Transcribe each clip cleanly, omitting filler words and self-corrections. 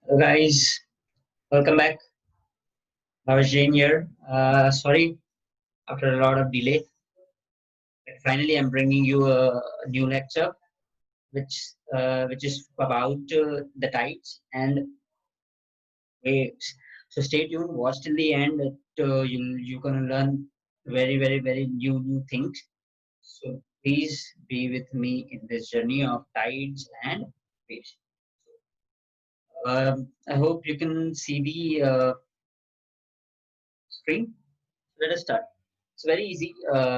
Hello guys, welcome back. I was Jane here. Sorry after a lot of delay. But finally, I'm bringing you a new lecture, which is about the tides and waves. So stay tuned, watch till the end. You're gonna learn very new things. So please be with me in this journey of tides and waves. I hope you can see the screen. Let us start. It's very easy.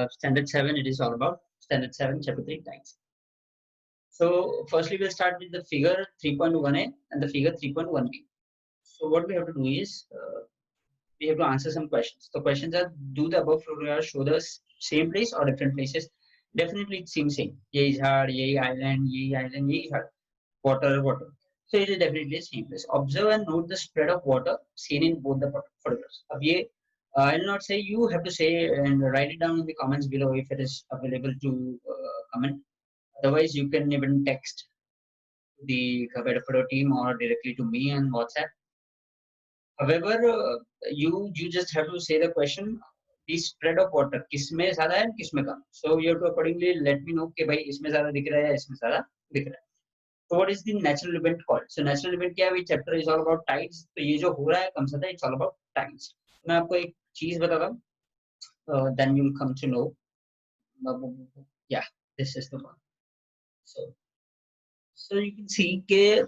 Standard 7, it is all about. Standard 7, chapter 3, times. So, firstly, we'll start with the figure 3.1a and the figure 3.1b. So, what we have to do is we have to answer some questions. The questions are: do the above photographs show the same place or different places? Definitely, it seems same. Ye jhad, ye island, ye jhad. Water. So, it is definitely the same place. Observe and note the spread of water seen in both the photographs. अब ये I'll not say, you have to say and write it down in the comments below if it is available to comment. Otherwise, you can even text the Kabedapodo team or directly to me on WhatsApp. However, you just have to say the question, the spread of water, किसमें ज़्यादा है किसमें कम. So you have to accordingly let me know कि भाई इसमें ज़्यादा दिख रहा है या इसमें ज़्यादा दिख रहा है. So what is the natural event called? So natural event क्या है? Chapter is all about tides. तो ये जो हो रहा है कम से कम, it's all about tides. मैं आपको एक चीज बताता हूँ. Then you'll come to know. Yeah, this is the one. So you can see के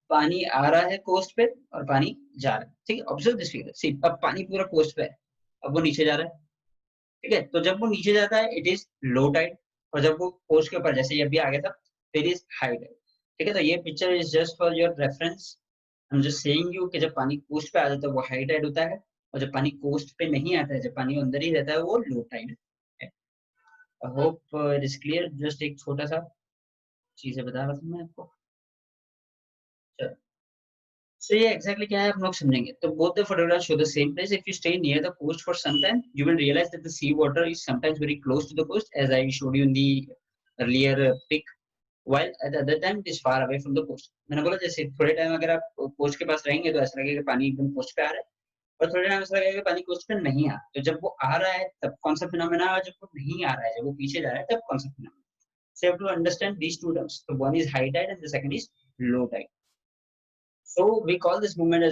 पानी आ रहा है कोस्ट पे और पानी जा रहा है. ठीक है, ऑब्जर्व दिस फिगर. सी, अब पानी पूरा कोस्ट पे है, अब वो नीचे जा रहा है. ठीक है, तो जब वो नीचे जाता है इट इज लो टाइड, और जब वो कोस्ट के ऊपर जैसे ये भी आ गया था इट इज हाई टाइड. ठीक है, तो ये picture is just for your reference. I am just saying you कि जब पानी कोस्ट पे आ जाता है वो हाई टाइड होता है, और जब पानी कोस्ट पे नहीं आता है, जब पानी अंदर ही रहता है, वो लो टाइड है. I hope it is clear. Just एक छोटा सा चीजें बता रहा था मैं आपको. चलो, so ये exactly क्या है आप लोग समझेंगे. तो both the photographs show the same place. If you stay near the coast for some time, you will realize that the sea water is sometimes very close to the coast, as I showed you in the earlier pic, while at the other time it is far away from the coast. मैंने बोला जैसे थोड़े time अगर आप coast के पास रहेंगे तो ऐसा लगेगा पानी एकदम कोस्ट पे आ रहा है, और थोड़े टाइम ऐसा लगेगा पानी कोस्ट पे नहीं आ रहा. तो जब वो आ रहा है तब कौन सा फिनोमेना, और जब वो नहीं आ रहा है, जब वो पीछे जा रहा है, तब कौन सा phenomena. So you have to understand these two terms. So one is high tide and the second is low tide. So we call this movement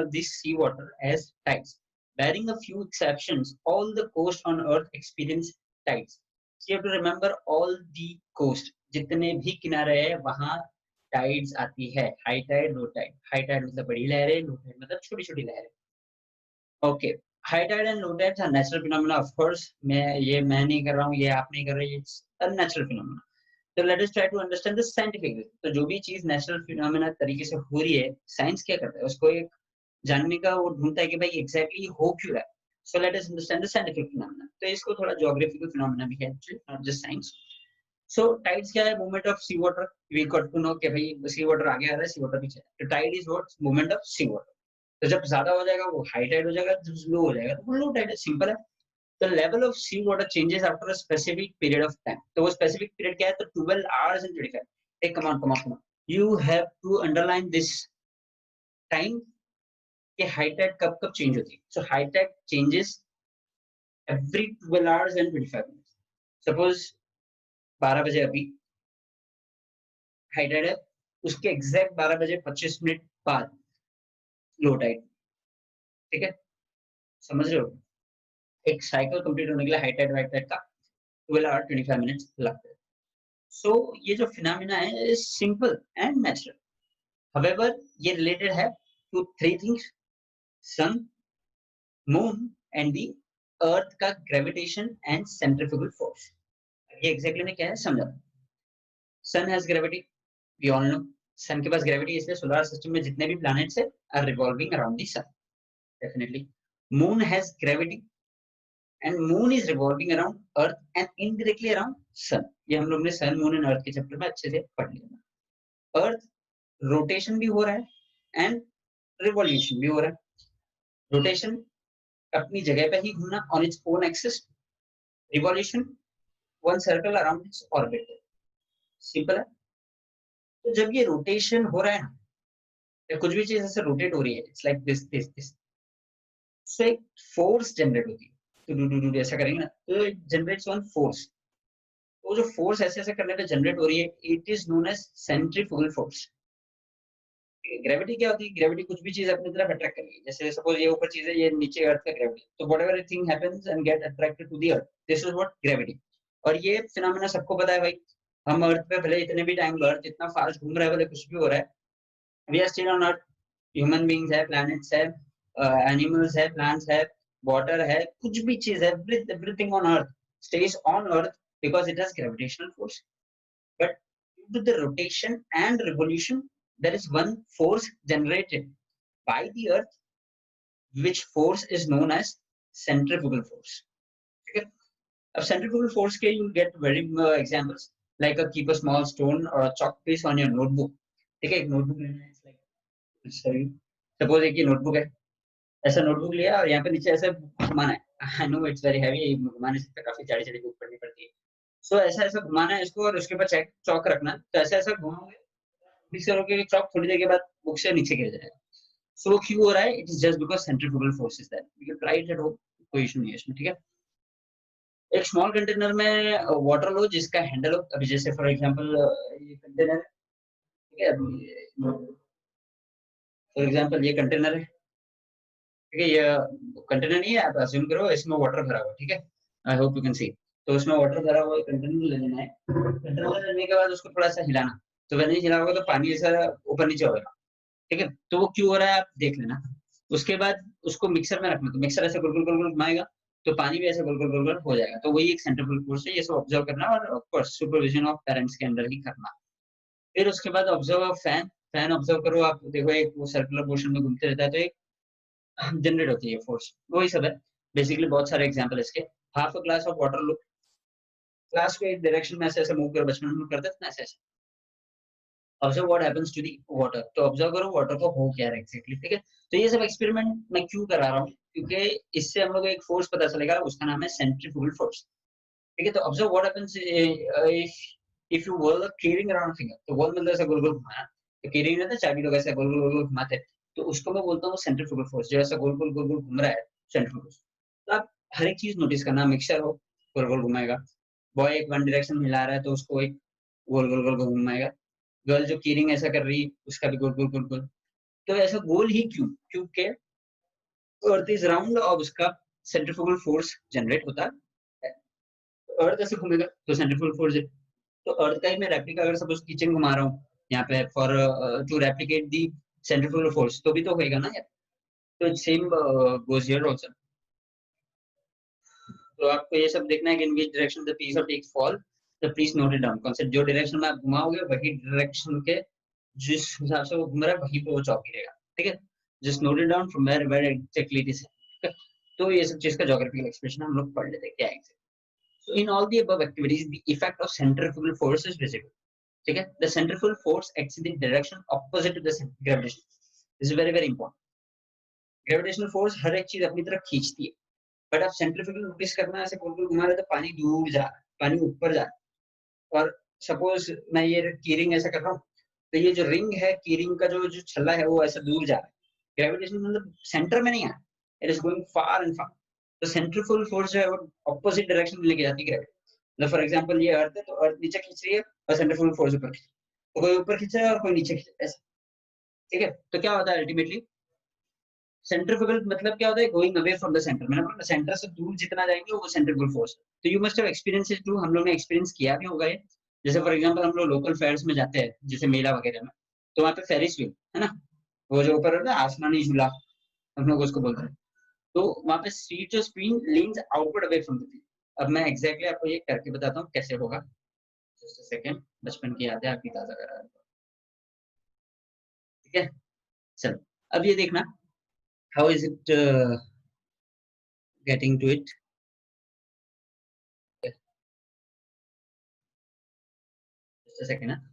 of this seawater as tides. Barring a few exceptions, all the coast on Earth experience tides. So you have to remember all the coast. जितने भी किनारे हैं वहाँ tides आती है. High tide, low tide. High tide मतलब बड़ी लहरें, low tide मतलब छोटी छोटी लहरें. Okay. High tide and low tides are natural phenomena, of course. मैं नहीं कर रहा हूँ, ये आप नहीं कर रहे, it's a natural phenomena. तो let us try to understand the scientific way. तो जो भी चीज नेचुरल फिनोमेना तरीके से हो रही है, साइंस क्या करता है, उसको एक जानने का वो ढूंढता है कि भाई एग्जैक्टली हो क्यों रहा है. So let us understand the scientific phenomena. तो इसको थोड़ा ज्योग्राफिकल फिनोमेना भी है actually, not just science. So tides क्या है? Movement of sea water. We got to know कि भाई सी वाटर आगे आ रहा है, सी वाटर पीछे. तो tide is what? Movement of sea water. तो जब ज्यादा हो जाएगा वो हाई टाइड हो जाएगा, जब लो हो जाएगा तो वो लो टाइड है. सिंपल है. The level of sea water changes after a specific period of time. तो वो specific period क्या है? तो 12 hours and 25. Hey, come on. You have to underline this time कि high tide कब कब change होती है. So high tide changes every 12 hours and 25 minutes. Suppose 12 बजे अभी high tide है, उसके exact 12 बजे 25 मिनट बाद low tide. ठीक है, समझ रहे हो? एक साइकिल कंप्लीट होने के लिए हाई टाइड वाइट टाइड का 12 आवर 25 मिनट्स लगते हैं. सो ये जो फिनोमेना है is simple and natural. However, ये related है to three things: sun, moon and the earth का gravitation and centrifugal force. ये exactly ने क्या है समझा. Sun has gravity, we all know. Sun के पास gravity, इसलिए solar system में जितने भी planets है are revolving around the sun. Definitely. Moon has gravity and moon is revolving around earth and indirectly around sun. ये हम लोग ने sun, moon and earth के चैप्टर में अच्छे से पढ़ लिया. Earth रोटेशन भी हो रहा है एंड रिवॉल्यूशन भी हो रहा है. रोटेशन अपनी जगह पे ही घूमना on its own axis. Revolution one circle around its orbit. Simple है. तो जब ये रोटेशन हो रहा है ना, या कुछ भी चीज ऐसे रोटेट हो रही है, इट्स लाइक दिस, सो एक फोर्स जनरेट होती है। तो ऐसा करेंगे ना तो इट जनरेट्स वन फोर्स। तो जो फोर्स ऐसे ऐसे करने पे जनरेट हो रही है, it is known as centrifugal force. Gravity क्या होती है? ग्रेविटी कुछ भी चीज अपनी तरफ अट्रैक्ट करेगी। जैसे सपोज ये ऊपर चीज है, ये नीचे अर्थ का ग्रेविटी, तो whatever thing happens and get attracted to the earth, this is what gravity. और ये फिनोमेना सबको पता है भाई। हम अर्थ पे भले इतने भी टाइम अर्थ इतना फास्ट घूम रहा है, भले कुछ भी हो रहा है, we are still on earth. Human beings है, प्लैनेट्स है, एनिमल्स है, प्लांट्स है, वाटर है, कुछ भी चीज है, everything on earth stays on earth because it has gravitational force. But due to the rotation and revolution, there is one force generated by the earth, which force is known as centrifugal force. Okay? अब centrifugal force के you get very examples like keep a small stone or a chalk piece on your notebook. ठीक है, एक notebook लेना है, sorry suppose एक ये notebook है, ऐसा नोटबुक लिया और यहाँ पे नीचे ऐसे घुमाना है। I know it's very heavy, घुमाने से काफी चढ़ी चढ़ी बुक पढ़नी पड़ती है। सो ऐसा ऐसा घुमाना है इसको और उसके ऊपर चेक चौक रखना है। तो ऐसा ऐसा घुमाओगे, मिक्स करोगे कि चौक थोड़ी देर के बाद बुक से नीचे गिर जाएगा। सो वो क्यों हो रहा है? It is just because centrifugal force is that. You can try it at home, कोई इशू नहीं है इसमें, ठीक है। एक स्मॉल कंटेनर में वाटर लो जिसका हैंडल हो, अभी जैसे फॉर एग्जांपल ये कंटेनर है, ठीक है, अभी फॉर एग्जांपल ये कंटेनर है, ठीक है, ये कंटेनर नहीं है, आप अज्यूम करो इसमें वाटर भरा हुआ, ठीक है, I hope you can see. तो उसमें वाटर भरा हुआ कंटेनर ले लेना है। कंटेनर लेने के बाद उसको थोड़ा सा हिलाना। तो वैसे ही हिलाओगे तो पानी ऐसा ऊपर नीचे होगा, ठीक है। तो वो क्यों हो रहा है आप देख लेना। उसके बाद उसको मिक्सर में रखना, तो मिक्सर ऐसे गोल गोल गोल गोल घुमाएगा, तो पानी भी ऐसे गोल गोल गोल गोल हो जाएगा। तो वही एक सेंट्रीफ्यूगल फोर्स है, ये सब ऑब्जर्व करना और of course supervision of parents के अंडर ही करना। फिर उसके बाद ऑब्जर्व फैन। फैन ऑब्जर्व करो आप, देखो एक वो सर्कुलर मोशन में घूमते रहता है, तो एक जनरेट होती है फोर्स, वही सब है बेसिकली। बहुत सारे एग्जांपल इसके। Half a glass of water low, glass को एक डायरेक्शन में ऐसे ऐसे मूव कर, बचपन में करते थे ना ऐसे ऐसे। Observe what happens to the water, तो ऑब्जर्व करो वाटर को हो क्या रहा है एग्जैक्टली, ठीक है। तो ये सब एक्सपेरिमेंट मैं क्यों करा रहा हूँ, क्योंकि इससे हम लोग को एक फोर्स पता चलेगा, उसका नाम है सेंट्रीफ्यूगल फोर्स, ठीक है। तो observe what happens if you whirl keyring around finger, तो व्हर्ल मतलब ऐसा गोल गोल घुमाना। तो कीरिंग रहता है, चाबी लोग ऐसे गोल गोल गोल गोल घुमाते हैं। तो उसको मैं बोलता हूँ सेंट्रीफ्यूगल फोर्स, जो ऐसा गोल गोल गोल गोल घूम रहा है, सेंट्रीफ्यूगल। तो आप हर एक चीज नोटिस करना, मिक्सर हो गोल गोल घुमाएगा, बॉय एक वन डायरेक्शन में हिला रहा है तो उसको एक गोल गोल गोल गोल घुमाएगा, गर्ल जो कीरिंग ऐसा कर रही है उसका भी गोल गोल गोल गोल। तो ऐसा गोल ही क्यों? क्योंकि अर्थ इज राउंड और उसका सेंट्रीफ्यूगल फोर्स जनरेट होता है। अर्थ ऐसे घूमेगा तो सेंट्रीफ्यूगल फोर्स है। तो अर्थ का ही मैं रेप्लिका अगर सपोज किचन घुमा रहा हूँ यहाँ पे for to replicate the centrifugal force, तो भी तो होएगा ना यार। तो सेम गोज हियर आल्सो। तो आपको ये सब देखना है कि in which direction the piece of takes fall, the please note it down. Concept जो डायरेक्शन में आप घुमाओगे वही डायरेक्शन के जिस हिसाब से वो घूम रहा है वहीं पे वो चौक गिरेगा, ठीक है। Just note it down from where exactly it is, ठीक है। तो ये सब चीज का ज्योग्राफिकल एक्सप्रेशन हम लोग पढ़ लेते हैं क्या है। So in all the above activities, the effect of centrifugal force is visible. ठीक है, the centrifugal force acts in the direction opposite to the gravitation. This is very very important. Gravitational force हर एक चीज अपनी तरफ खींचती है, but आप centrifugal notice करना, ऐसे गोल गोल घुमा रहे तो पानी दूर जा रहा है, पानी ऊपर जा रहा है। और सपोज मैं ये कीरिंग ऐसा कर रहा हूँ, तो ये जो रिंग है कीरिंग का जो जो छल्ला है वो ऐसा दूर जा रहा है। ग्रेविटेशन मतलब सेंटर में नहीं है, it is going far and far. तो सेंट्रीफ्यूगल फोर्स जो है वो ऑपोजिट डायरेक्शन में लेके जाती है ग्रेविटी। मतलब फॉर एग्जांपल ये अर्थ है, तो अर्थ नीचे खींच रही है और सेंट्रीफ्यूगल फोर्स ऊपर खींच, तो कोई ऊपर खींच रहा है और कोई नीचे खींच रहा है ऐसा, ठीक है। तो क्या होता है अल्टीमेटली, सेंट्रीफ्यूगल मतलब क्या होता है, going away from the centre. मैंने बोला सेंटर से दूर जितना जाएंगे वो सेंट्रीफ्यूगल फोर्स। तो you must have experience it too, हम लोग ने एक्सपीरियंस किया भी होगा ये। जैसे फॉर एग्जांपल हम लोग लोकल फेयर्स में जाते हैं, जैसे मेला वगैरह में, तो वहाँ पे फेरिस व्हील है ना, वो जो ऊपर होता है आसमानी झूला, हम लोग उसको बोलते हैं। तो वहाँ पे सीट जो screen leans outward away from the wheel. अब मैं एग्जैक्टली आपको ये करके बताता हूँ कैसे होगा। जस्ट अ सेकंड, बचपन की यादें आपकी ताजा करा रहा हूं, ठीक है। चलो अब ये देखना, how is it getting to it. Just a second.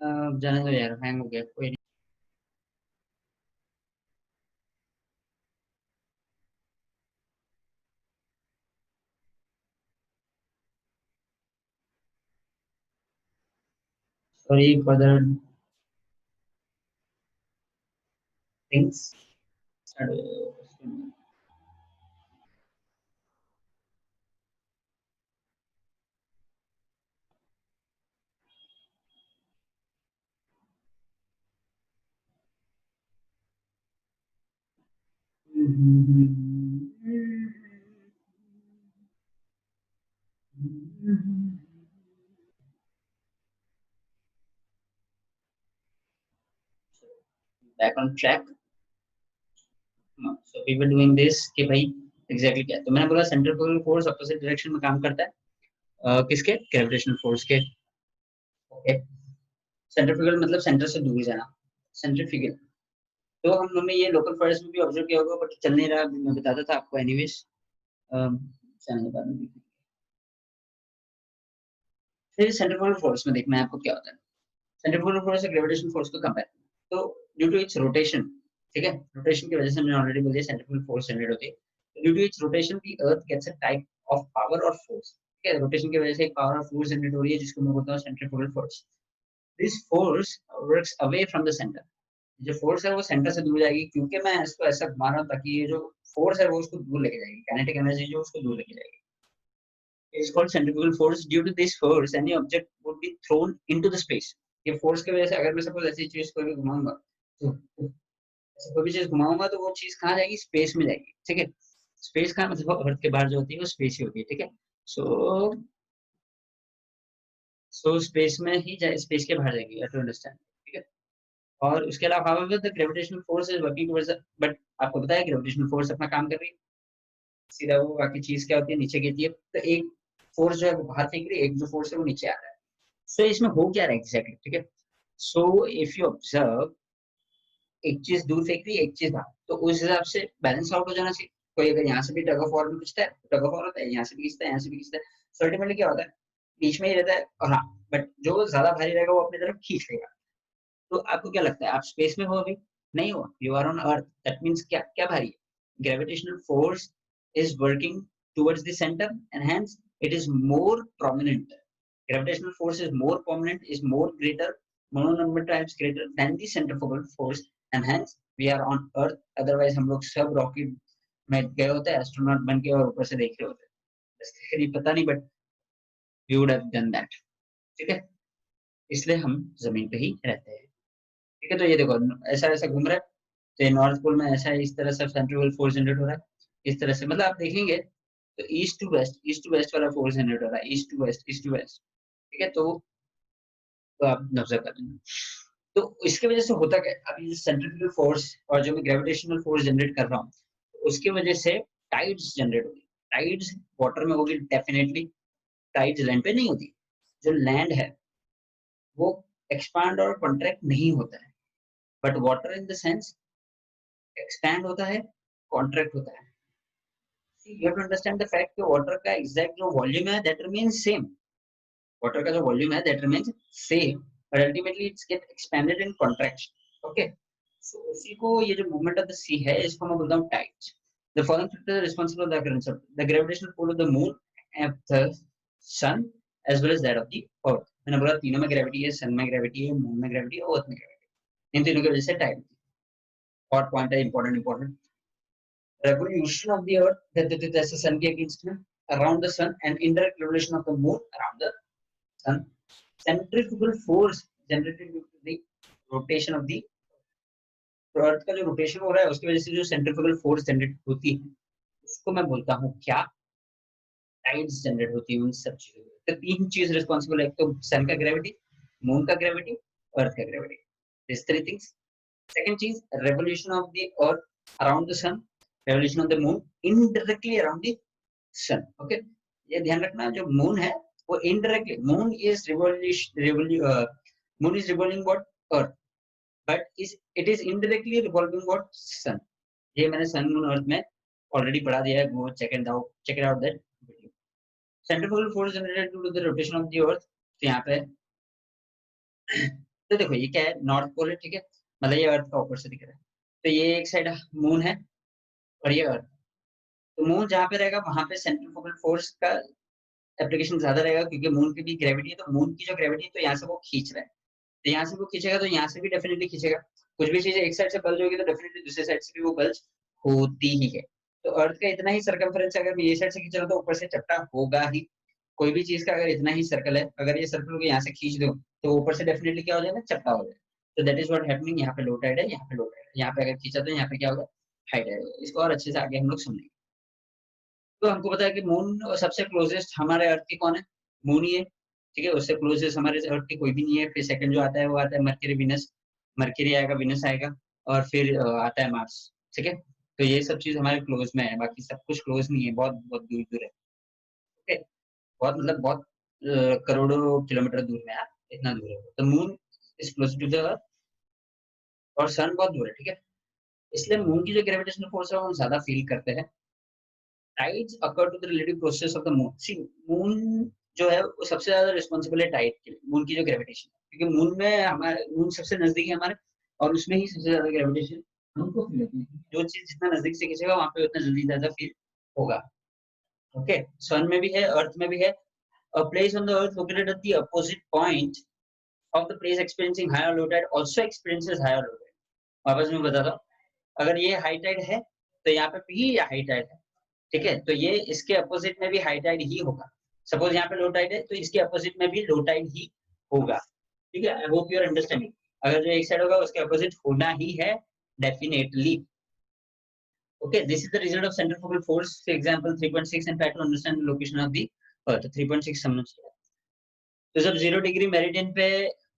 जाने दो यार, हैंग हो गया, कोई नहीं। Sorry for the things. Back on track. So we were doing this कि भाई एग्जैक्टली क्या है। तो मैंने बोला सेंट्रीफ्यूगल फोर्स अपोजिट डायरेक्शन में काम करता है, किसके, ग्रेविटेशनल फोर्स के। ओके, सेंट्रीफ्यूगल मतलब सेंटर से दूर जाना, सेंट्रीफ्यूगल। तो हम लोगों ने ये लोकल फोर्स में भी ऑब्जर्व किया होगा, बट चल नहीं रहा, मैं बताता था आपको एनीवेज। चलने के बाद में फिर सेंट्रीफ्यूगल फोर्स में देखना है आपको क्या होता है। सेंट्रीफ्यूगल फोर्स से ग्रेविटेशनल फोर्स को कंपेयर, तो ड्यू टू इट्स रोटेशन, ठीक है, रोटेशन की वजह से मैंने ऑलरेडी बोल दिया सेंट्रीफ्यूगल फोर्स जनरेट होती है। Due to its rotation the earth gets a type of power और फोर्स, ठीक है, रोटेशन की वजह से एक पावर और फोर्स जनरेट हो रही है जिसको मैं बोलता हूँ centrifugal force. This force works away from the centre. जो फोर्स है वो सेंटर से दूर जाएगी, क्योंकि मैं इसको ऐसा घुमा रहा हूँ ताकि ये जो फोर्स है वो उसको दूर लेके जाएगी, काइनेटिक एनर्जी जो उसको दूर लेके जाएगी। It's called centrifugal force. Due to this force, any object would be thrown into the space. ये फोर्स की वजह से अगर मैं सपोज ऐसी चीज को भी घुमाऊंगा, तो ऐसे कोई भी चीज घुमाऊंगा तो वो चीज कहाँ जाएगी, स्पेस में जाएगी, ठीक है। स्पेस का मतलब अर्थ के बाहर जो होती है वो स्पेस ही होती है, ठीक है। सो स्पेस में ही जाए, स्पेस के बाहर जाएगी, टू अंडरस्टैंड, ठीक है। और उसके अलावा however the gravitational force is working towards the, but आपको पता है ग्रेविटेशनल फोर्स अपना काम कर रही है, सीधा वो बाकी चीज क्या होती है, नीचे गिरती है। तो एक फोर्स जो है वो बाहर फेंक रही है, एक जो फोर्स है वो नीचे आ रहा है। सो इसमें हो क्या रहा है एग्जैक्टली, ठीक है। सो इफ यू ऑब्जर्व, एक चीज दूर फेंक रही है, एक चीज बाहर, तो उस हिसाब से बैलेंस आउट हो जाना चाहिए। कोई अगर यहाँ से भी टग ऑफ वॉर में खींचता है, टग ऑफ वॉर होता है, यहाँ से भी खींचता है, यहाँ से भी खींचता है, सो अल्टीमेटली क्या होता है, बीच में ही रहता है। और हाँ, बट जो ज्यादा भारी रहेगा वो अपनी तरफ खींच लेगा। तो आपको क्या लगता है, आप स्पेस में हो अभी, नहीं हो, you are on earth, that means क्या क्या भारी है, gravitational force is working towards the center and hence it is more prominent. Gravitational force is more prominent, is more greater, more number times greater than the centrifugal force and hence we are on earth. Otherwise हम लोग सब rocket में गए होते, astronaut बन के और ऊपर से देख रहे होते, पता नहीं, but we would have done that, ठीक है। इसलिए हम जमीन पे ही रहते हैं, ठीक है। तो ये देखो ऐसा ऐसा घूम रहा है, तो ये नॉर्थ पोल में ऐसा है, इस तरह से सेंट्रीफ्यूगल फोर्स जनरेट हो रहा है, इस तरह से, मतलब आप देखेंगे तो ईस्ट टू वेस्ट वाला फोर्स जनरेट हो रहा है, east to west, east to west, ठीक है। तो आप ऑब्जर्व कर लेंगे। तो इसके वजह से होता क्या है, अभी सेंट्रीफ्यूगल फोर्स और जो मैं ग्रेविटेशनल फोर्स जनरेट कर रहा हूँ, उसकी वजह से टाइड्स जनरेट होगी। टाइड्स वाटर में होगी डेफिनेटली, टाइड्स लैंड पे नहीं होती। जो लैंड है वो एक्सपांड और कॉन्ट्रैक्ट नहीं होता है, but water in the sense expand होता है, कॉन्ट्रैक्ट होता है। You have to understand the fact कि वाटर का एग्जैक्ट जो वॉल्यूम है दैट रिमेन्स सेम, वाटर का जो वॉल्यूम है that remains same, but ultimately it's get expanded in contraction, okay. So उसी को ये जो मूवमेंट ऑफ द सी है इसको मैं बोलता हूँ tides. The following factors are responsible for the occurrence of the gravitational pull of the moon and the sun as well as that of the earth। मैंने बोला तीनों में ग्रेविटी है, सन में ग्रेविटी है, मून में ग्रेविटी है, अर्थ में ग्रेविटी, इन तीनों की वजह से टाइड। और पॉइंट है important important, revolution of the earth, जैसे सन के अगेंस्ट में, around the sun and indirect revolution of the moon around the sun, centrifugal force generated due to the rotation of the, तो अर्थ का जो रोटेशन हो रहा है उसकी वजह से जो सेंट्रीफ्यूगल फोर्स जनरेट होती है उसको मैं बोलता हूँ क्या, टाइड्स जनरेट होती है उन सब चीजों में। तो तीन चीज रिस्पॉन्सिबल है, एक तो सन का ग्रेविटी, मून का ग्रेविटी, अर्थ का gravity, this three things. Second चीज, revolution of the earth around the sun, revolution of the moon indirectly around the sun, okay. ये ध्यान रखना, जो मून है वो indirectly, moon is revolving what, earth, but is it is indirectly revolving what, sun. ये मैंने sun moon earth में already पढ़ा दिया है, वो check it out that video. Centrifugal force generated due to the rotation of the earth, तो यहाँ पे तो देखो ये क्या है, नॉर्थ पोल है, ठीक है, मतलब ये अर्थ का ऊपर से दिख रहा है, तो ये एक साइड मून है और ये अर्थ। तो मून जहाँ पे रहेगा वहां पे सेंट्रीफ्यूगल फोर्स का एप्लीकेशन ज्यादा रहेगा, क्योंकि मून की भी ग्रेविटी है, तो मून की जो ग्रेविटी है तो यहाँ से वो खींच रहा है, तो यहाँ से वो खींचेगा तो यहाँ से भी डेफिनेटली खींचेगा। कुछ भी चीज एक साइड से बल्ज होगी तो डेफिनेटली दूसरी साइड से भी वो बल्ज होती ही है। तो अर्थ का इतना ही सर्कमफरेंस अगर मैं ये साइड से खींच रहा हूं तो ऊपर से चपटा होगा ही। कोई भी चीज का अगर इतना ही सर्कल है, अगर ये सर्कल को यहाँ से खींच दो तो ऊपर से डेफिनेटली क्या हो जाएगा, चपटा हो जाएगा। तो दैट इज व्हाट हैपनिंग, यहाँ पे लो टाइड है, यहाँ पे लो टाइड है, यहाँ पे अगर खींचा तो यहाँ पे क्या होगा, हाई टाइड होगा। इसको और अच्छे से आगे हम लोग समझेंगे। तो हमको पता है कि मून सबसे क्लोजेस्ट हमारे अर्थ के कौन है, मून ही है, ठीक है, उससे क्लोजेस्ट हमारे अर्थ के कोई भी नहीं है। फिर सेकंड जो आता है वो आता है मरकरी विनस, मरकरी आएगा, विनस आएगा, और फिर आता है मार्स, ठीक है। तो ये सब चीज हमारे क्लोज में है, बाकी सब कुछ क्लोज नहीं है, बहुत बहुत दूर दूर है, ठीक है, बहुत मतलब बहुत करोड़ों किलोमीटर दूर में है, इतना दूर है। तो moon is close to the earth और सन बहुत दूर है, ठीक है, इसलिए मून की जो ग्रेविटेशनल फोर्स है वो हम ज्यादा फील करते हैं। Tides occur to the relative process of the moon. See moon जो है वो सबसे ज्यादा रिस्पॉन्सिबल है टाइड के लिए, मून की जो ग्रेविटेशन, क्योंकि मून में हमारे, मून सबसे नजदीक है हमारे, और उसमें ही सबसे ज्यादा ग्रेविटेशन हमको फील होती है। जो चीज जितना नजदीक से खींचेगा वहां पे उतना जल्दी ज्यादा फील होगा। ओके, सन में भी है, अर्थ में भी है। A place on the earth located at the opposite point of the place experiencing higher low tide also experiences higher low tide. वापस मैं बताता हूँ, अगर ये हाई टाइड है तो यहाँ पे भी हाई टाइड है, ठीक है, तो ये इसके अपोजिट में भी हाई टाइड ही होगा। सपोज यहाँ पे लो टाइड है तो इसके अपोजिट में भी लो टाइड ही होगा, ठीक है। I hope you are understanding, अगर जो एक साइड होगा उसके अपोजिट होना ही है definitely. Okay, this is the result of centrifugal force, for example 3.6, and try to understand the location of the earth. 3.6 समझिए, तो जब 0 डिग्री मेरिडियन पे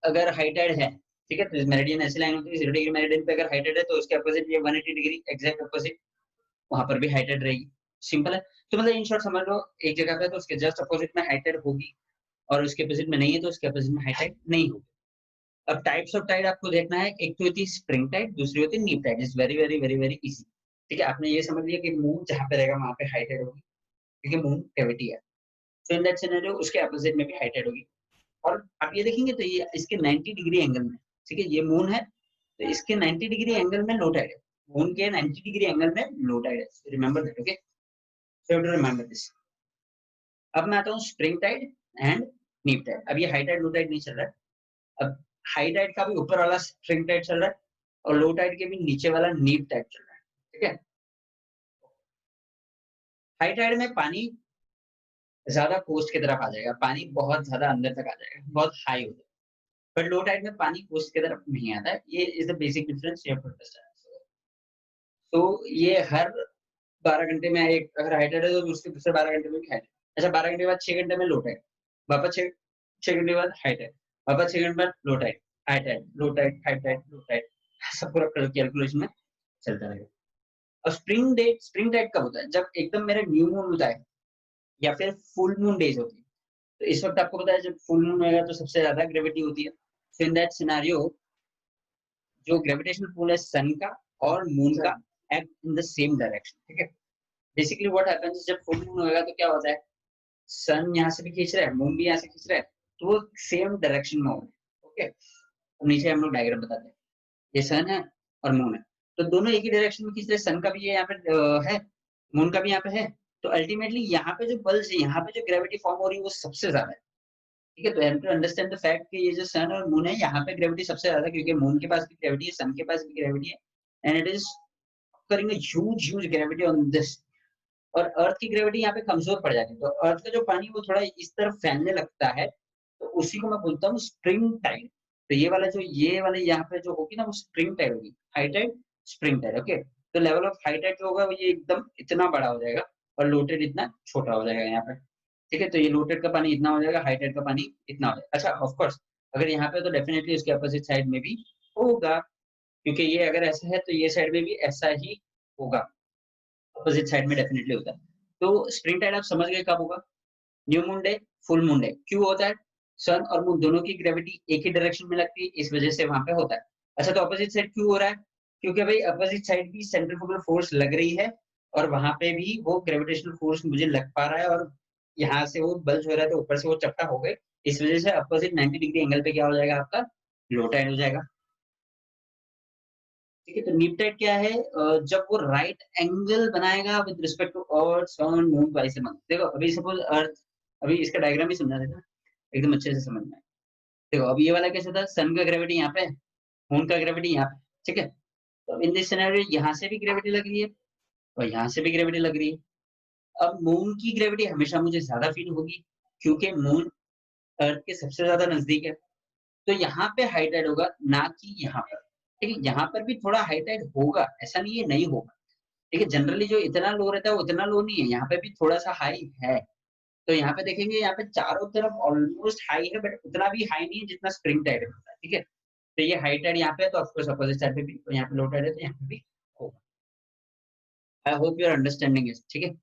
अगर हाई टाइड है, ठीक है, तो मेरिडियन ऐसी लाइन होती है, 0 डिग्री मेरिडियन पे अगर हाई टाइड है तो उसके अपोजिट ये 180 डिग्री एग्जैक्ट अपोजिट, वहां पर भी हाइटेड रहेगी। सिंपल है। तो मतलब इन शॉर्ट समझ लो, एक जगह पे तो उसके जस्ट अपोजिट में हाइटेड होगी, और उसके अपोजिट में नहीं है तो उसके अपोजिट में हाइटेड नहीं होगी। अब टाइप्स ऑफ टाइड आपको देखना है, एक तो होती है स्प्रिंग टाइड, दूसरी होती है neap tide. Is very very very very easy, ठीक है। आपने ये समझ लिया कि मून जहां पे रहेगा वहां पे हाइटेड होगी, क्योंकि मून कैविटी है। तो इन दैट सिनेरियो उसके अपोजिट में भी हाइटेड होगी। और आप ये देखेंगे तो ये इसके 90 डिग्री एंगल में, ठीक है, ये मून है तो इसके 90 डिग्री एंगल में लो टाइड है, मून के 90 डिग्री एंगल में लो टाइड है, remember that, okay, so you have to remember this। अब मैं आता हूँ स्प्रिंग टाइड एंड नीप टाइड। अब ये हाई टाइड लो टाइड नहीं चल रहा है, अब हाई टाइड का भी ऊपर वाला स्प्रिंग टाइड चल रहा है, और लो टाइड के भी नीचे वाला नीप टाइड चल रहा है, ठीक है। हाई टाइड में पानी ज्यादा कोस्ट की तरफ आ जाएगा, पानी बहुत ज्यादा अंदर तक आ जाएगा, बहुत हाई हो जाएगा। बट लो टाइड में पानी कोस्ट की तरफ नहीं आता है, ये is the basic difference you have to understand. तो ये हर 12 घंटे में एक अगर हाई टाइड है तो उसके दूसरे 12 घंटे में भी हाई टाइड। अच्छा, 12 घंटे बाद 6 घंटे में लो टाइड, वापस 6 घंटे बाद हाई टाइड, वापस 6 घंटे बाद low tide, high tide, low tide, high tide, low tide, सब पूरा कैलकुलेशन में चलता रहेगा। और स्प्रिंग टाइड कब होता है, जब एकदम मेरा न्यू मून होता है या फिर फुल मून डेज होती है। तो इस वक्त आपको पता है जब फुल मून होगा तो सबसे ज्यादा ग्रेविटी होती है। सो इन दैट सिनेरियो जो ग्रेविटेशनल पुल है सन का और मून का act in the same direction, ठीक है। बेसिकली व्हाट हैपेंस, जब फुल मून होगा तो क्या होता है, सन यहाँ से भी खींच रहा है, मून भी यहाँ से खींच रहा है, तो वो सेम डायरेक्शन में हो रहा है, ओके। तो नीचे हम लोग डायग्राम बताते हैं, ये सन है और मून है, तो दोनों एक ही डायरेक्शन में खींच रहे हैं, सन का भी ये यहाँ पे है, मून का भी यहाँ पे है। तो अल्टीमेटली यहाँ पे जो पल्स है, यहाँ पे जो ग्रेविटी फॉर्म हो रही है वो सबसे ज्यादा है, ठीक है। तो have to understand the fact कि ये जो सन और मून है यहाँ पे ग्रेविटी सबसे ज्यादा है, क्योंकि मून के पास भी ग्रेविटी है, सन के पास भी ग्रेविटी है, and it is carrying huge gravity on this. और अर्थ की ग्रेविटी यहाँ पे कमजोर पड़ जाती है, तो अर्थ का जो पानी वो थोड़ा इस तरफ फैलने लगता है, तो उसी को मैं बोलता हूँ स्प्रिंग टाइड। तो ये वाला जो ये वाले यहाँ पे जो होगी ना वो स्प्रिंग टाइड होगी, high tide, spring tide, okay. तो लेवल ऑफ हाई टाइड जो होगा वो ये एकदम इतना बड़ा हो जाएगा, और लो टाइड इतना छोटा हो जाएगा यहाँ पे, ठीक है। तो ये लो टाइड का पानी इतना हो जाएगा, हाई टाइड का पानी इतना हो जाएगा। अच्छा, ऑफकोर्स अगर यहाँ पे तो डेफिनेटली उसके अपोजिट साइड में भी होगा, क्योंकि ये अगर ऐसा है तो ये साइड में भी ऐसा ही होगा, अपोजिट साइड में डेफिनेटली होता है। तो स्प्रिंग टाइड आप समझ गए कब होगा, new moon day, full moon day. क्यों होता है, सन और मून दोनों की ग्रेविटी एक ही डायरेक्शन में लगती है, इस वजह से वहां पे होता है। अच्छा, तो अपोजिट साइड क्यों हो रहा है, क्योंकि भाई अपोजिट साइड भी सेंट्रीफ्यूगल फोर्स लग रही है, और वहां पे भी वो ग्रेविटेशनल फोर्स मुझे लग पा रहा है, और यहाँ से वो बल्ज हो रहा है तो ऊपर से वो चपटा हो गए, इस वजह से अपोजिट 90 डिग्री एंगल पे क्या हो जाएगा आपका लो टाइड हो जाएगा। ठीक है, तो नीप टाइड क्या है? जब वो राइट एंगल बनाएगा with respect to earth, sun, moon, twice a month. देखो अभी सपोज अर्थ, अभी इसका डायग्राम ही समझा देता एकदम अच्छे से समझ में आए। देखो अब ये वाला कैसे था, सन का ग्रेविटी यहाँ पे, मून का ग्रेविटी यहाँ पे, ठीक है। तो इन दिस सिनेरियो यहाँ से भी ग्रेविटी लग रही है और यहाँ से भी ग्रेविटी लग रही है। अब मून की ग्रेविटी हमेशा मुझे ज्यादा फील होगी क्योंकि मून अर्थ के सबसे ज्यादा नजदीक है। तो यहाँ पे हाई टाइड होगा, ना कि यहाँ पर। ठीक है, यहाँ पर भी थोड़ा हाई टाइड होगा, ऐसा नहीं है नहीं होगा। ठीक है, जनरली जो इतना लो रहता है वो इतना लो नहीं है, यहाँ पे भी थोड़ा सा हाई है। तो यहाँ पे देखेंगे, यहाँ पे चारों तरफ ऑलमोस्ट हाई है, बट उतना भी हाई नहीं है जितना स्प्रिंग टाइड में होता है। ठीक है, तो ये हाई टाइड यहाँ पे है, तो ऑफकोर्स अपोजिट साइड पे भी, तो यहाँ पे लो टाइड है तो यहाँ पे भी होगा। I hope your understanding is ठीक है।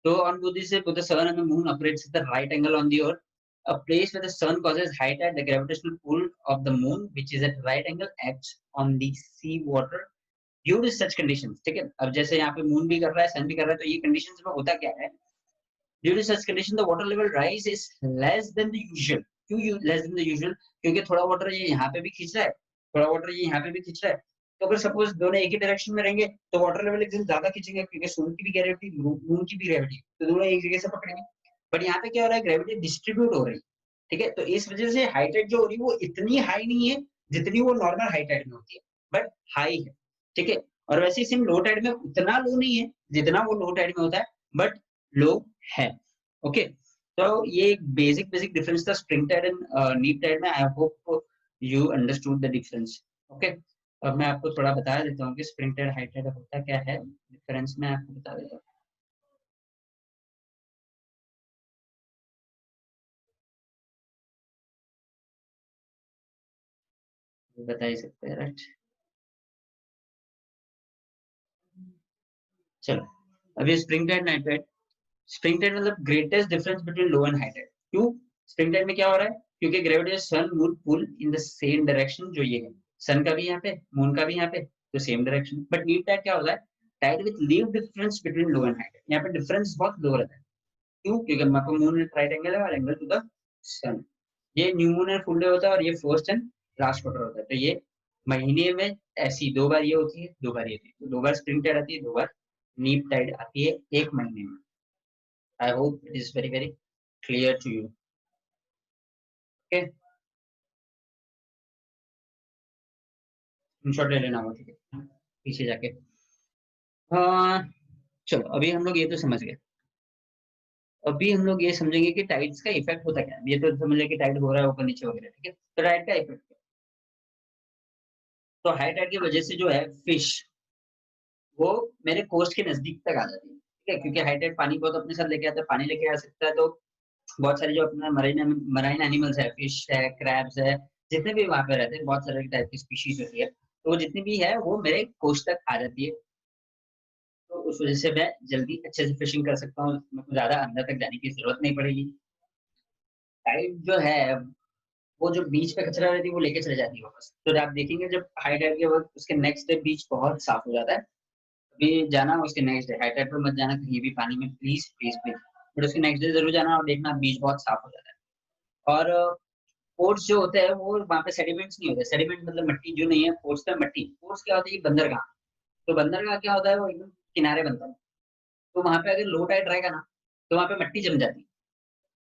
So on Buddhism, both the sun and the moon operates at the right angle on the earth. A place where the sun causes high tide, the gravitational pull of the moon, which is at right angle, acts on the sea water due to such conditions. ठीक है, अब जैसे यहाँ पे moon भी कर रहा है, सन भी कर रहा है, तो ये कंडीशंस में होता क्या है? Due to such condition, the water level rise is less than the usual. क्यों less than the usual? क्योंकि थोड़ा वाटर ये यहाँ पे भी खींच रहा है, थोड़ा वाटर ये यहाँ पे भी खींच रहा है। तो अगर सपोज दोनों एक ही डायरेक्शन में रहेंगे तो वाटर लेवल एक दिन ज्यादा खींचेंगे, क्योंकि सूर्य की भी ग्रेविटी, मून की भी ग्रेविटी, तो दोनों एक जगह से पकड़ेंगे। बट यहाँ पे क्या हो रहा है, ग्रेविटी डिस्ट्रीब्यूट हो रही है। ठीक है, तो इस वजह से हाई टाइड जो हो रही है वो इतनी हाई नहीं है जितनी वो नॉर्मल हाई टाइड में होती है, बट हाई है। ठीक है, और वैसे सेम लो टाइड में उतना लो नहीं है जितना वो लो टाइड में होता है, बट लो है। ओके, तो ये एक बेसिक बेसिक डिफरेंस था स्प्रिंग टाइड एंड नीप टाइड में। I hope you understood the difference. Okay, अब मैं आपको थोड़ा बता देता हूँ कि स्प्रिंग टाइड हाई टाइड होता क्या है, डिफरेंस मैं आपको बता देता हूँ। बता ही सकते हैं, राइट। चलो, अभी spring tide night tide. Spring tide मतलब greatest difference between low and high tide. क्यों? स्प्रिंग टाइड में क्या हो रहा है, क्योंकि gravity sun moon pull in the same direction, जो ये है सन का भी यहाँ पे, मून का भी यहाँ पे, तो same direction. But neap tide क्या होता है, tide with leave difference between low and high tide. यहाँ पे डिफरेंस बहुत लो रहता है। क्यों? क्योंकि आपको मून राइट एंगल है और एंगल टू द सन। ये new moon and full day होता है और ये फर्स्ट एंड लास्ट क्वार्टर होता है। तो ये महीने में ऐसी दो बार ये होती है, दो बार ये होती है, तो दो बार स्प्रिंग टाइड आती है, दो बार नीप टाइड आती है एक महीने में। I hope it is very very clear to you. Okay, screenshot ले लेना वो, ठीक है, पीछे जाके। हाँ, चलो अभी हम लोग ये तो समझ गए। अभी हम लोग ये समझेंगे कि टाइड्स का इफेक्ट होता क्या है। ये तो समझ लिया कि टाइड हो रहा है ऊपर नीचे वगैरह, ठीक है, तो टाइड का इफेक्ट क्या है? तो हाई टाइड की वजह से जो है फिश वो मेरे कोस्ट के नजदीक तक आ जाती है। ठीक है, क्योंकि हाई टाइड पानी बहुत अपने साथ लेके आता है, पानी लेके आ सकता है, तो बहुत सारी जो अपना मरीन मराइन एनिमल्स है, फिश है, क्रैब्स है, जितने भी वहां पे रहते हैं, बहुत सारे टाइप की स्पीशीज होती है, तो वो जितनी भी है वो मेरे कोस्ट तक आ जाती है। तो उस वजह से मैं जल्दी अच्छे से फिशिंग कर सकता हूँ, मेरे को ज्यादा अंदर तक जाने की जरूरत नहीं पड़ेगी। टाइड जो है वो जो बीच पे कचरा रहती है वो लेके चले जाती है वापस। तो आप देखेंगे जब हाई टाइड के वक्त उसके नेक्स्ट डे बीच बहुत साफ हो जाता है। अभी जाना उसके नेक्स्ट डे, हाई टाइड पर मत जाना कहीं भी पानी में, प्लीज प्लीज प्लीज, बट उसके नेक्स्ट डे जरूर जाना और देखना बीच बहुत साफ हो जाता है। और पोर्ट्स जो होते हैं वो वहाँ पे सेडिमेंट्स नहीं होते। सेडिमेंट मतलब मिट्टी जो नहीं है, पोर्ट्स पे मिट्टी। पोर्ट्स क्या होती है, बंदरगाह। तो बंदरगाह क्या होता है, वो एकदम किनारे बनता है। तो वहां पे अगर लो टाइड रहेगा ना तो वहां पे मिट्टी जम जाती है।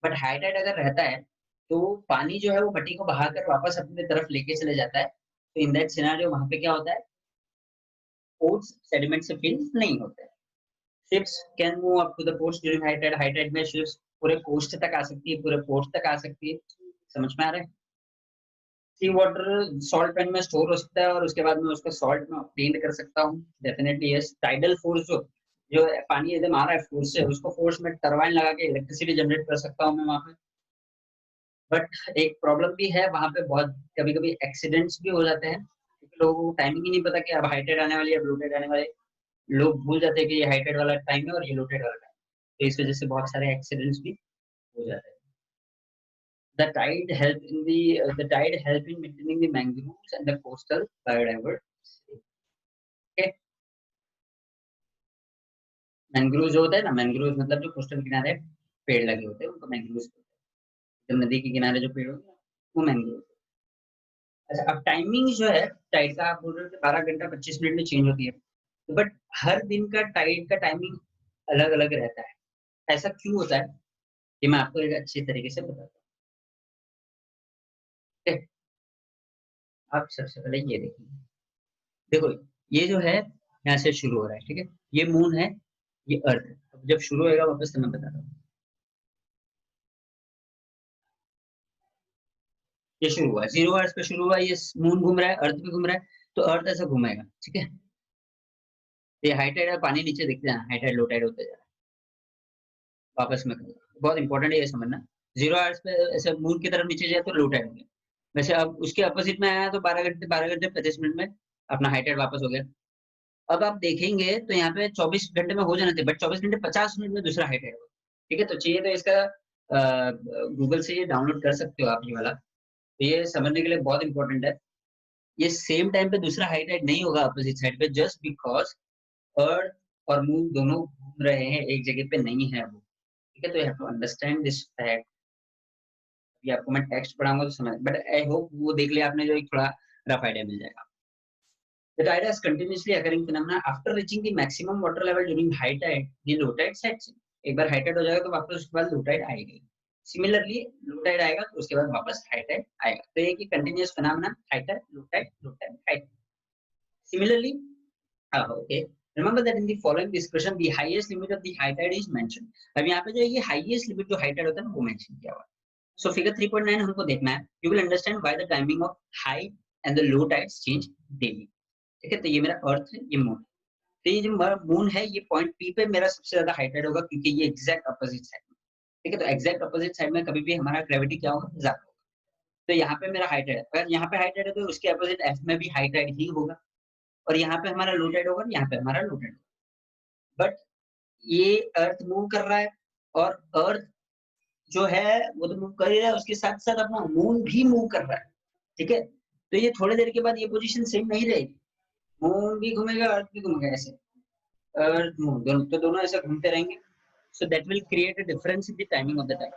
बट हाई टाइड अगर रहता है तो पानी जो है वो मिट्टी को बहाकर वापस अपनी तरफ लेके चले जाता है। तो इन दैट सिनेरियो वहां पे क्या होता है, पोर्ट्स सेडिमेंट से फिल नहीं होते हैं। Ships can move up to the ports during high tide. High tide में शिप्स पूरे कोस्ट तक आ सकती है, पूरे पोर्ट तक आ सकती है। समझ में आ रहा है? सी वाटर सॉल्ट पैन में स्टोर हो सकता है और उसके बाद में उसको सॉल्ट में ऑब्टेन कर सकता हूँ। Definitely yes. टाइडल फोर्स जो जो पानी एकदम आ रहा है फोर्स से, उसको फोर्स में टरबाइन लगा के इलेक्ट्रिसिटी जनरेट कर सकता हूँ मैं वहां पे। बट एक प्रॉब्लम भी है वहां पे, बहुत कभी कभी एक्सीडेंट्स भी हो जाते हैं, क्योंकि लोगों को टाइमिंग ही नहीं पता कि अब हाइटेड आने वाली है, अब लोटेड आने वाले। लोग भूल जाते हैं कि ये हाइटेड वाला टाइम है और ये लोटेड वाला टाइम। तो इस वजह से बहुत सारे एक्सीडेंट्स भी हो जाते हैं। The tide help in maintaining the mangroves and the coastal biodiversity. Okay? Mangrove जो होता है ना, मैंग्रोव मतलब जो कोस्टल किनारे पेड़ लगे होते हैं उनको मैंग्रोव बोलते हैं। जब नदी के किनारे जो पेड़ होते हैं वो मैंग्रोव। अच्छा, अब टाइमिंग जो है टाइड का, आप बोल रहे हो कि 12 घंटा 25 मिनट में चेंज होती है, बट हर दिन का टाइड का टाइमिंग अलग अलग रहता है। ऐसा क्यों होता है, ये मैं आपको एक अच्छे तरीके से बताता हूँ। ठीक है? आप सबसे पहले ये देखिए, देखो ये जो है यहाँ से शुरू हो रहा है, ठीक है, ये मून है, ये अर्थ है। अब जब शुरू होएगा वापस से मैं बता रहा हूँ, ये शुरू हुआ 0 आवर्स पे शुरू हुआ, ये मून घूम रहा है, अर्थ भी घूम रहा है, तो अर्थ ऐसा घूमेगा, ठीक है। ये हाई टाइड है, पानी नीचे दिखते हैं, हाई टाइड लो टाइड होते जा रहा है। वापस में करूँगा, बहुत इंपॉर्टेंट है ये समझना। 0 आवर्स पे ऐसे मून की तरफ नीचे जाए तो लो टाइड हो गया, वैसे अब उसके अपोजिट में आया तो 12 घंटे 25 मिनट में अपना हाई टाइड वापस हो गया। अब आप देखेंगे तो यहाँ पे 24 घंटे में हो जाना थे, बट 24 घंटे 50 मिनट में दूसरा हाई टाइड होगा। ठीक है, तो चाहिए तो इसका गूगल से ये डाउनलोड कर सकते हो आप ये वाला, तो ये समझने के लिए बहुत इंपॉर्टेंट है। ये सेम टाइम पे दूसरा हाई टाइड नहीं होगा अपोजिट साइड पे, जस्ट बिकॉज अर्थ और मून दोनों घूम रहे हैं, एक जगह पे नहीं है वो। ठीक है, तो you have to understand this fact. ये आपको मैं टेक्स्ट पढ़ाऊंगा तो समझ, बट आई होप वो देख लिया आपने, जो एक थोड़ा रफ आइडिया मिल जाएगा। The tide is continuously occurring phenomena after reaching the maximum water level during high tide, the low tide sets in. एक बार हाई टाइड हो जाएगा तो वापस उसके बाद लो टाइड आएगी। सिमिलरली लो टाइड आएगा तो उसके बाद वापस हाई टाइड आएगा, तो ये कि continuous phenomena, high tide low tide low tide high tide. Similarly okay, remember that in the following discussion the highest limit of the high tide is mentioned. अब यहाँ पे जो ये हाईएस्ट लिमिट जो हाई टाइड होता है ना वो मेंशन किया हुआ है। सो फिगर 3.9 हमको देखना है, you will understand why the timing of high and the low tides change daily. ठीक है, तो ये मेरा अर्थ है, ये मून। तो ये जो मून है ये पॉइंट पी पे मेरा सबसे ज्यादा हाइटेड होगा, क्योंकि ये एग्जैक्ट अपोजिट साइड में। ठीक है, तो एग्जैक्ट अपोजिट साइड में कभी भी हमारा ग्रेविटी क्या होगा, ज्यादा होगा। तो यहाँ पे मेरा हाइटेड है, अगर यहाँ पे हाइटेड है तो उसके अपोजिट एफ में भी हाइटेड ही होगा, और यहाँ पे हमारा लोटेड होगा, यहाँ पे हमारा लोटेड होगा। बट ये अर्थ मूव कर रहा है, और अर्थ जो है वो तो मूव कर ही रहा है, उसके साथ साथ अपना मून भी मूव कर रहा है। ठीक है, तो ये थोड़ी देर के बाद ये पोजीशन सेम नहीं रहेगी, मून भी घूमेगा अर्थ भी घूमेगा, ऐसे अर्थ मून दोनों, तो दोनों ऐसे घूमते रहेंगे। So that will create a difference in the timing of the time.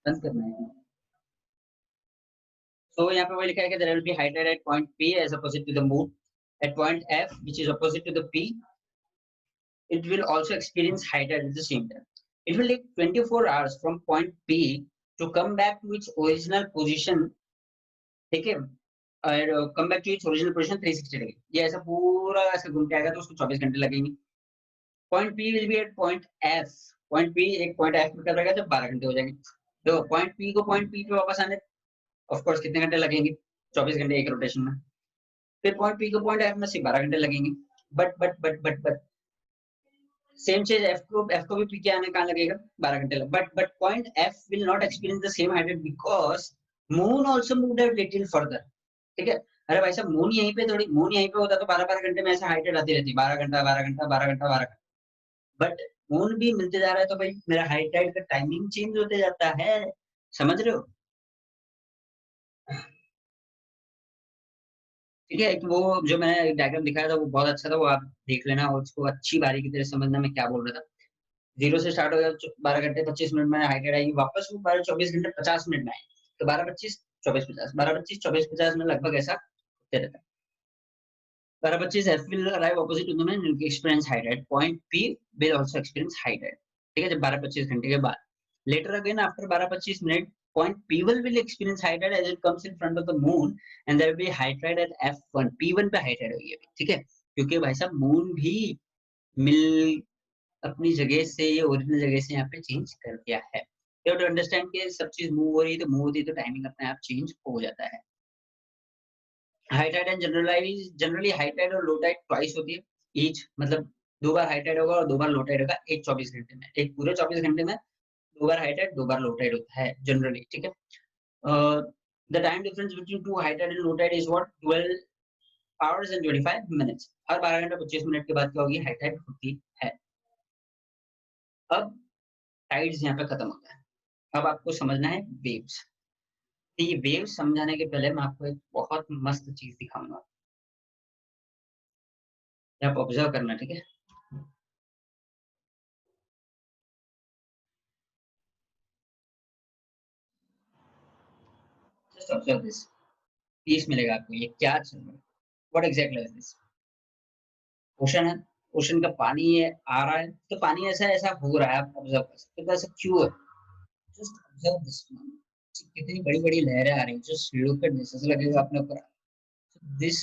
बंद करना है। So यहाँ पे वही लिखा है कि there will be high tide at point P as opposite to the moon. At point F, which is opposite to the P, it will also experience high tide at the same time. It will take 24 hours from point P to come back to its original position. ठीक है, और come back to its original position 360 degree. ये ऐसा पूरा ऐसे घूम के आएगा तो उसको 24 घंटे लगेंगे। Point P will be at point F, point P एक पॉइंट एफ पे कब रहेगा जब 12 घंटे हो जाएंगे। तो पॉइंट पी को पॉइंट पी पे वापस आने ऑफ कोर्स कितने घंटे लगेंगे, 24 घंटे एक रोटेशन में। फिर पॉइंट पी को पॉइंट एफ में सिर्फ 12 घंटे लगेंगे। बट सेम चीज एफ को भी पी के आने कहाँ लगेगा, 12 घंटे लग, but point F will not experience the same height because moon also moved out little further. ठीक है, अरे भाई साहब मून यहीं पे, थोड़ी मून यहीं पे होता तो 12 घंटे में ऐसे हाइटेड आती रहती, 12 घंटा 12 घंटा 12 घंटा 12 घंटा। बट मून भी मिलते जा रहा है तो भाई मेरा हाई टाइड का टाइमिंग चेंज होते जाता है, समझ रहे हो। ठीक है, एक वो जो मैंने डायग्राम दिखाया था वो बहुत अच्छा था, वो आप देख लेना और उसको अच्छी बारीकी तरह समझना मैं क्या बोल रहा था। 0 से स्टार्ट हो गया, 12 घंटे 25 मिनट में हाइटेड आई, वापस वो 12 24 घंटे 50 मिनट में आई, तो 12 25 24 50, 12 25 24 50 में लगभग ऐसा होते रहता है। 12 25 F will arrive opposite to the man and experience high tide. Point P will also experience high tide. ठीक है, जब 12 25 घंटे के बाद later again after 12 25 minutes point P1 will experience high tide as it comes in front of the moon and there will be high tide at F1. P1 पे high tide होगी अभी, ठीक है, क्योंकि भाई साहब मून भी मिल अपनी जगह से, ये ओरिजिनल जगह से यहाँ पे चेंज कर दिया है। यू हैव टू अंडरस्टैंड कि सब चीज मूव हो रही है तो मूव होती है तो टाइमिंग अपने आप चेंज हो जाता है। High tide and generally high tide और लो टाइड ट्वाइस होती है ईच, मतलब 2 बार हाई टाइड होगा और 2 बार लो टाइड होगा एक 24 घंटे में, एक पूरे 24 घंटे में 2 बार हाई टाइड 2 बार लो टाइड होता है जनरली। ठीक है, the time difference between two high tide and low tide is what 12 hours and 25 minutes. हर 12 घंटे 25 मिनट के बाद क्या होगी, हाई टाइड होती है। अब टाइड्स यहाँ पे खत्म होता है, अब आपको समझना है वेव्स। ये वेव्स समझाने के पहले मैं आपको एक बहुत मस्त चीज दिखाऊंगा, आप ऑब्जर्व करना, ठीक है। Just observe this. पीस मिलेगा आपको। ये क्या चल रहा है, what exactly is this? Ocean है, ओशन का पानी है आ रहा है, तो पानी ऐसा ऐसा हो रहा है, आप ऑब्जर्व कर सकते हो। तो ऐसा क्यों है? जस्ट ऑब्जर्व दिस, कितनी बड़ी बड़ी लहरें आ रही हैं, जस्ट लुक एट दिस, ऐसा लगेगा अपने ऊपर। This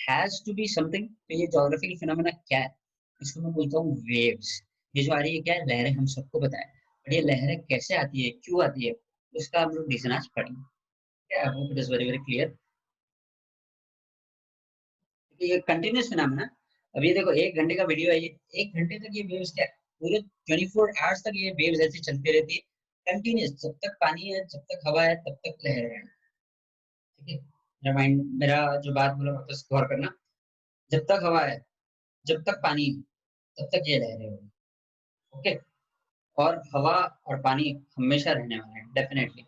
has to be something. तो ये ज्योग्राफिकल फिनोमेना क्या है? इसको मैं बोलता हूँ वेव्स। ये जो आ रही है क्या है? लहरें, हम सबको पता है, बट ये लहरें कैसे आती है, क्यों आती है, उसका हम लोग रीजन आज पढ़ेंगे। आई hope it is very very clear. ये कंटिन्यूस फिनोमेना। अब ये देखो, 1 घंटे का वीडियो है ये, 1 घंटे तक ये वेव्स क्या है, पूरे 24 आवर्स तक ये वेव्स ऐसी चलती रहती है कंटिन्यूस। जब तक पानी है, जब तक हवा है, तब तक लहरें हैं। ठीक है, मेरा माइंड, मेरा जो बात बोला वापस गौर करना। जब तक हवा है, जब तक पानी है, तब तक ये लहरें होंगी। ओके, और हवा और पानी हमेशा रहने वाला है डेफिनेटली,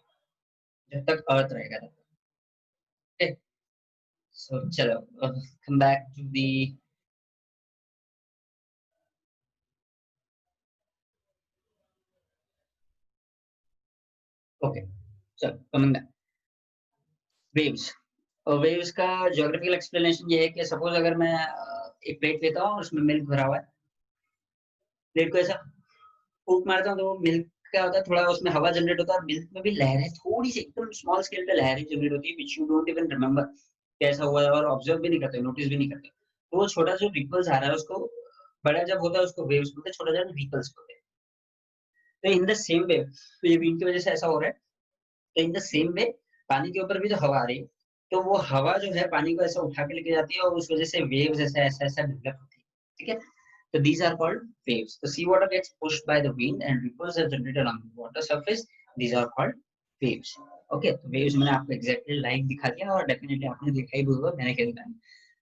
जब तक अर्थ रहेगा तब तक। सो चलो, come back to the. Okay, चलो कमिंग बैक, वेव्स। और वेव्स का ज्योग्राफिकल एक्सप्लेनेशन ये है कि सपोज अगर मैं एक प्लेट लेता हूँ और उसमें मिल्क भरा हुआ है, प्लेट को ऐसा फूक मारता हूँ, तो वो मिल्क क्या होता है, थोड़ा उसमें हवा जनरेट होता है, और मिल्क में भी लहरें थोड़ी सी एकदम स्मॉल स्केल पे लहरें जनरेट होती है, which you don't even remember कैसा हुआ है, और ऑब्जर्व भी नहीं करते, नोटिस भी नहीं करते। तो वो छोटा जो रिपल्स आ रहा है उसको, बड़ा जब होता है उसको वेव्स बोलते हैं, छोटा जब रिपल्स बोलते हैं। तो इन द सेम वे, तो ये विंड की वजह से ऐसा हो रहा है। तो इन द सेम वे, पानी के ऊपर भी जो हवा आ रही है, तो वो हवा जो है पानी को ऐसा उठा के लेके जाती है, और उस वजह से वेव्स ऐसा ऐसा ऐसा डेवलप होती है। ठीक है, so these are called waves. The seawater gets pushed by the wind and ripples are generated on the water surface. These are called waves. Okay, तो waves मैंने आपको exactly लाइव दिखा दिया, और डेफिनेटली आपने देखा ही होगा मैंने क्या दिखाया।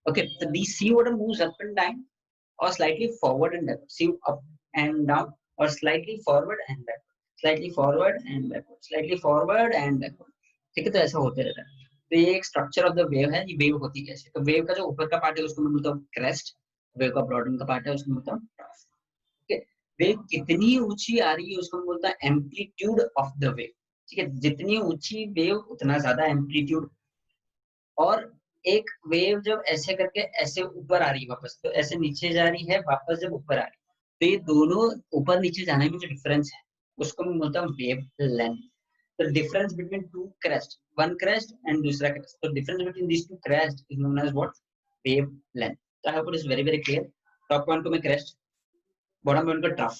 Okay, so the seawater moves up and down or slightly forward and backward. See, up and down or slightly forward and backward. Slightly forward and backward. Slightly forward and backward. ठीक है, तो ऐसा होते रहता है। तो ये एक स्ट्रक्चर ऑफ द वेव है। ये वेव होती कैसे? तो वेव का जो ऊपर का पार्ट है उसको मैं बोलता हूँ क्रेस्ट, वेव का बॉटम का पार्ट है उसको बोलता हूँ ट्रफ। ठीक है, वेव कितनी ऊंची आ रही है उसको हम बोलता है एम्पलीट्यूड ऑफ द वेव। ठीक है, जितनी ऊंची वेव उतना ज्यादा एम्पलीट्यूड। और एक वेव जब ऐसे करके ऐसे ऊपर आ रही है वापस, तो ऐसे नीचे जा रही है वापस जब ऊपर आ रही है, तो ये दोनों ऊपर नीचे जाने में जो डिफरेंस है उसको मैं बोलता हूँ wave length. The difference between two crest, one crest and दूसरा crest. The difference between these two crests is known as what? Wavelength. So I hope it is very very clear. Top point को मैं crest, bottom point को trough.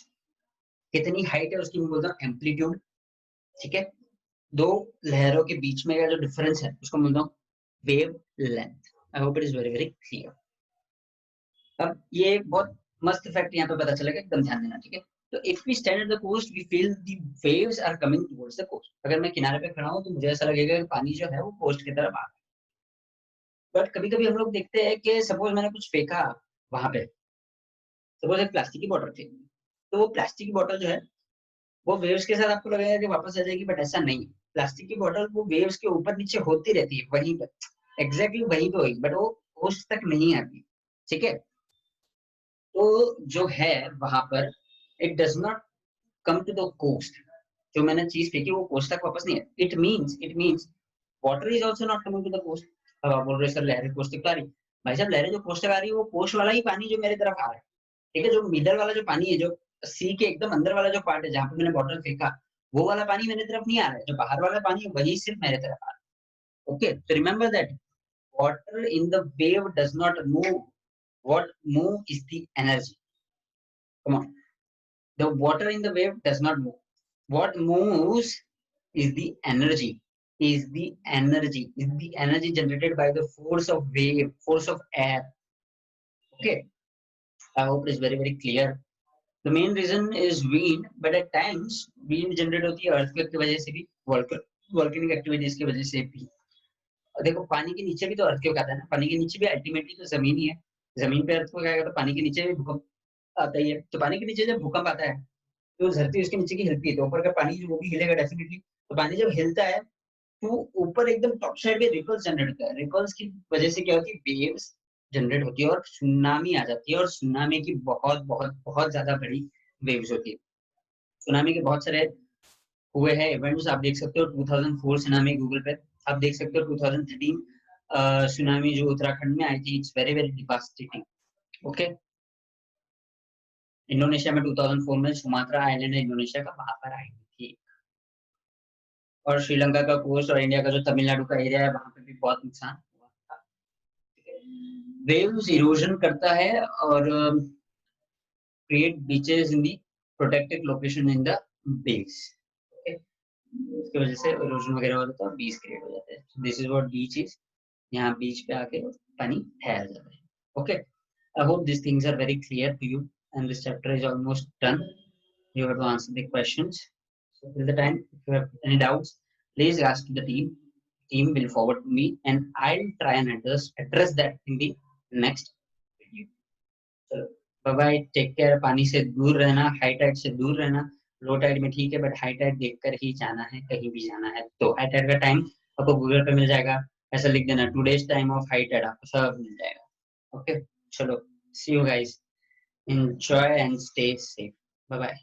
कितनी height है उसकी मैं बोलता हूँ एम्पलीट्यूड। ठीक है, दो लहरों के बीच में का जो डिफरेंस है उसको बोलता हूँ wave length. I hope it is very very clear. अब ये बहुत मस्त फैक्ट यहाँ पे पता चलेगा, एकदम ध्यान देना। ठीक है, तो if we stand at the coast we feel the waves are coming towards the coast. अगर मैं किनारे पे खड़ा हूँ तो मुझे ऐसा लगेगा कि पानी जो है वो कोस्ट की तरफ आ रहा है। बट कभी कभी हम लोग देखते हैं कि सपोज मैंने कुछ फेंका वहां पे, सपोज एक प्लास्टिक की बोतल थी, तो वो प्लास्टिक की बोतल जो है वो वेव्स के साथ आपको लगेगा कि वापस आ जाएगी, बट ऐसा नहीं है। प्लास्टिक की बोतल वो वेव्स के ऊपर नीचे होती रहती है वहीं पर, एग्जैक्टली वहीं पे होगी, बट वो कोस्ट तक नहीं आती। ठीक है, तो जो है वहां पर, it does not come to the coast. जो मैंने चीज फेंकी वो कोस्ट तक वापस नहीं है। It means water is also not coming to the coast. अब आप बोल रहे सर लहरें कोस्ट तक आ रही, भाई साहब लहरें जो कोस्ट तक आ रही है वो कोस्ट वाला ही पानी जो मेरे तरफ आ रहा है। ठीक है, जो मिडल वाला जो पानी है, जो सी के एकदम अंदर वाला जो पार्ट है जहाँ पे मैंने बॉटल फेंका, वो वाला पानी मेरे तरफ नहीं आ रहा है। जो बाहर वाला पानी है वही सिर्फ मेरे तरफ आ रहा है। ओके, तो remember that water in the wave does not move. What move is the energy. Come on, the water in the wave does not move. What moves is the energy. Is the energy generated by the force of wave, force of air. Okay, I hope it is very very clear. The main reason is wind, but at times wind generate होती है earthquake की वजह से भी, volcanic activities की वजह से भी। और देखो पानी के नीचे भी तो earthquake आता है ना, पानी के नीचे भी अल्टीमेटली तो जमीन ही है। जमीन पे earthquake आएगा तो पानी के नीचे भी भूकंप आता ही है। तो पानी के नीचे जब भूकंप आता है तो धरती उसके नीचे की हिलती है, तो ऊपर का पानी जो वो भी हिलेगा डेफिनेटली। तो पानी जब हिलता है तो ऊपर एकदम टॉप साइड पे रिपल्स जनरेट होता है। रिपल्स की वजह से क्या होती है, वेव्स जनरेट होती है और सुनामी आ जाती है। और सुनामी की बहुत बहुत बहुत ज्यादा बड़ी वेव्स होती है। सुनामी के बहुत सारे हुए हैं इवेंट्स, आप देख सकते हो 2004 सुनामी गूगल पे, आप देख सकते हो 2013 सुनामी जो उत्तराखंड में आई थी, it's very very devastating. Okay, Indonesia में 2004 में सुमात्रा आइलैंड है इंडोनेशिया का, वहां पर आई थी। और श्रीलंका का कोस्ट और इंडिया का जो तमिलनाडु का एरिया है वहां पे भी बहुत नुकसान हुआ था। वेव्स इरोजन करता है और create beaches in the protected location in the base. Okay, उसकी वजह से इरोजन वगैरह हो जाता है और बीच क्रिएट हो जाते हैं। This is what beach is. यहाँ बीच पे आके पानी ठहर जाता है। Okay, I hope this things are very clear to you and this chapter is almost done. You have to answer the questions. So till the time, if you have any doubts, please ask the team. Team will forward to me, and I'll try and address that in the next video. So bye bye. Take care. पानी से दूर रहना, high Tide से दूर रहना। Low tide में ठीक है, बट हाई टाइड देखकर ही जाना है, कहीं भी जाना है। तो हाई टाइड का टाइम आपको गूगल पे मिल जाएगा, ऐसा लिख देना today's time of high tide, आपको सब मिल जाएगा। ओके, चलो, see you guys, enjoy and stay safe. Bye bye.